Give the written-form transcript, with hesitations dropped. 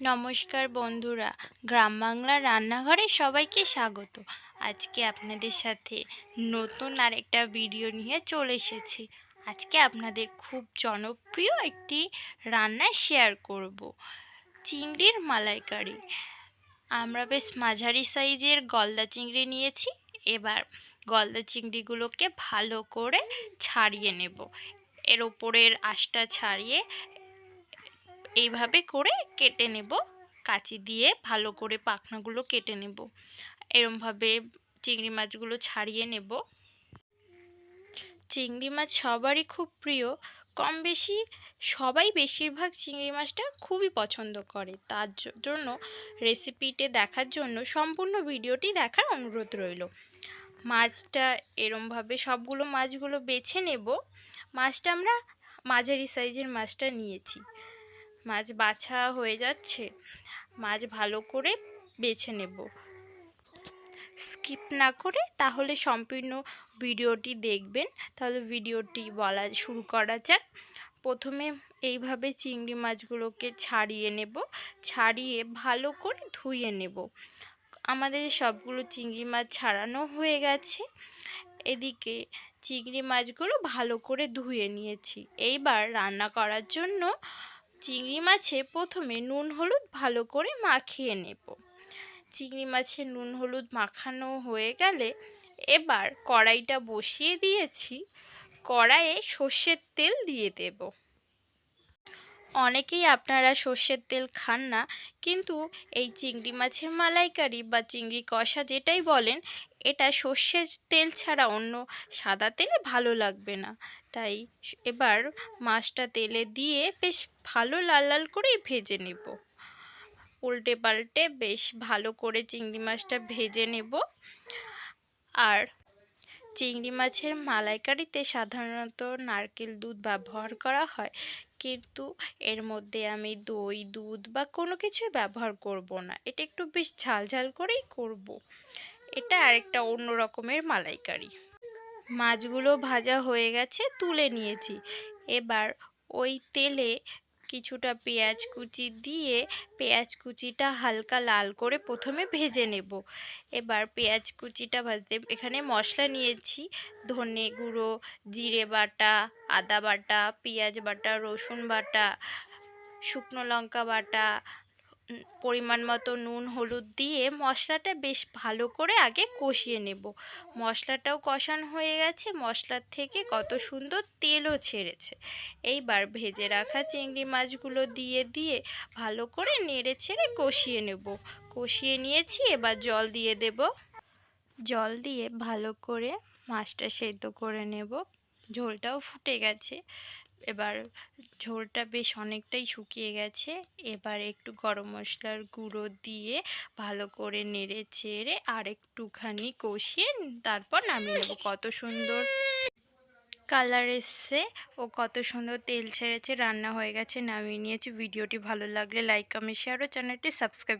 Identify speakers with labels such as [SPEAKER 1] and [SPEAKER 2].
[SPEAKER 1] নমস্কার বন্ধুরা, গ্রাম বাংলার রান্নাঘরে সবাইকে স্বাগত। আজকে আপনাদের সাথে নতুন আরেকটা ভিডিও নিয়ে চলে এসেছি। আজকে আপনাদের খুব জনপ্রিয় একটি রান্না শেয়ার করব, চিংড়ির মালাইকারি। আমরা বেশ মাঝারি সাইজের গলদা চিংড়ি নিয়েছি। এবার গলদা চিংড়িগুলোকে ভালো করে ছাড়িয়ে নেব। এর ওপরের আঁশটা ছাড়িয়ে এইভাবে করে কেটে নেব। কাঁচি দিয়ে ভালো করে পাখনাগুলো কেটে নেব। এরমভাবে চিংড়ি মাছগুলো ছাড়িয়ে নেব। চিংড়ি মাছ সবারই খুব প্রিয়, কম বেশি সবাই বেশিরভাগ চিংড়ি মাছটা খুবই পছন্দ করে। তার জন্য রেসিপিটি দেখার জন্য সম্পূর্ণ ভিডিওটি দেখার অনুরোধ রইল। মাছটা এরমভাবে সবগুলো মাছগুলো বেছে নেব। মাছটা আমরা মাঝারি সাইজের মাছটা নিয়েছি। মাছ বাছা হয়ে যাচ্ছে, মাছ ভালো করে বেছে নেব। স্কিপ না করে তাহলে সম্পূর্ণ ভিডিওটি দেখবেন। তাহলে ভিডিওটি বলা শুরু করা যাক। প্রথমে এইভাবে চিংড়ি মাছগুলোকে ছাড়িয়ে নেব। ছাড়িয়ে ভালো করে ধুয়ে নেব। আমাদের সবগুলো চিংড়ি মাছ ছাড়ানো হয়ে গেছে। এদিকে চিংড়ি মাছগুলো ভালো করে ধুয়ে নিয়েছি। এইবার রান্না করার জন্য চিংড়ি মাছে প্রথমে নুন হলুদ ভালো করে মাখিয়ে নেব। চিংড়ি মাছে নুন হলুদ মাখানো হয়ে গেলে এবার কড়াইটা বসিয়ে দিয়েছি। কড়াইয়ে সর্ষের তেল দিয়ে দেব। অনেকেই আপনারা সর্ষের তেল খান না, কিন্তু এই চিংড়ি মাছের মালাইকারি বা চিংড়ি কষা যেটাই বলেন, এটা সর্ষের তেল ছাড়া অন্য সাদা তেলে ভালো লাগবে না। তাই এবার মাছটা তেলে দিয়ে বেশ ভালো লাল লাল করে ভেজে নেব। উল্টে পাল্টে বেশ ভালো করে চিংড়ি মাছটা ভেজে নেব। আর চিংড়ি মাছের মালাইকারিতে সাধারণত নারকেল দুধ ব্যবহার করা হয়, কিন্তু এর মধ্যে আমি দই, দুধ বা কোনো কিছুই ব্যবহার করব না। এটা একটু বেশ ঝাল ঝাল করেই করব। এটা আরেকটা অন্য রকমের মালাইকারি। মাছগুলো ভাজা হয়ে গেছে, তুলে নিয়েছি। এবার ওই তেলে কিছুটা পেঁয়াজ কুচি দিয়ে পেঁয়াজ কুচিটা হালকা লাল করে প্রথমে ভেজে নেব। এবার পেঁয়াজ কুচিটা ভাজতে এখানে মশলা নিয়েছি: ধনে গুঁড়ো, জিরে বাটা, আদা বাটা, পেঁয়াজ বাটা, রসুন বাটা, শুকনো লঙ্কা বাটা, পরিমাণ মতো নুন হলুদ দিয়ে মশলাটা বেশ ভালো করে আগে কষিয়ে নেব। মশলাটাও কষানো হয়ে গেছে, মশলার থেকে কত সুন্দর তেলও ছেড়েছে। এইবার ভেজে রাখা চিংড়ি মাছগুলো দিয়ে ভালো করে নেড়ে ছেড়ে কষিয়ে নেব। কষিয়ে নিয়েছি, এবার জল দিয়ে দেব। জল দিয়ে ভালো করে মাছটা সেদ্ধ করে নেব। ঝোলটাও ফুটে গেছে। এবার ঝোলটা বেশ অনেকটাই শুকিয়ে গেছে। এবার একটু গরম মশলার গুঁড়ো দিয়ে ভালো করে নেড়ে চেড়ে আর একটুখানি কষিয়ে তারপর নামিয়ে নেব। কত সুন্দর কালার এসছে ও কত সুন্দর তেল ছেড়েছে। রান্না হয়ে গেছে, নামিয়ে নিয়েছি। ভিডিওটি ভালো লাগলে লাইক, কমেন্ট, শেয়ার ও চ্যানেলটি সাবস্ক্রাইব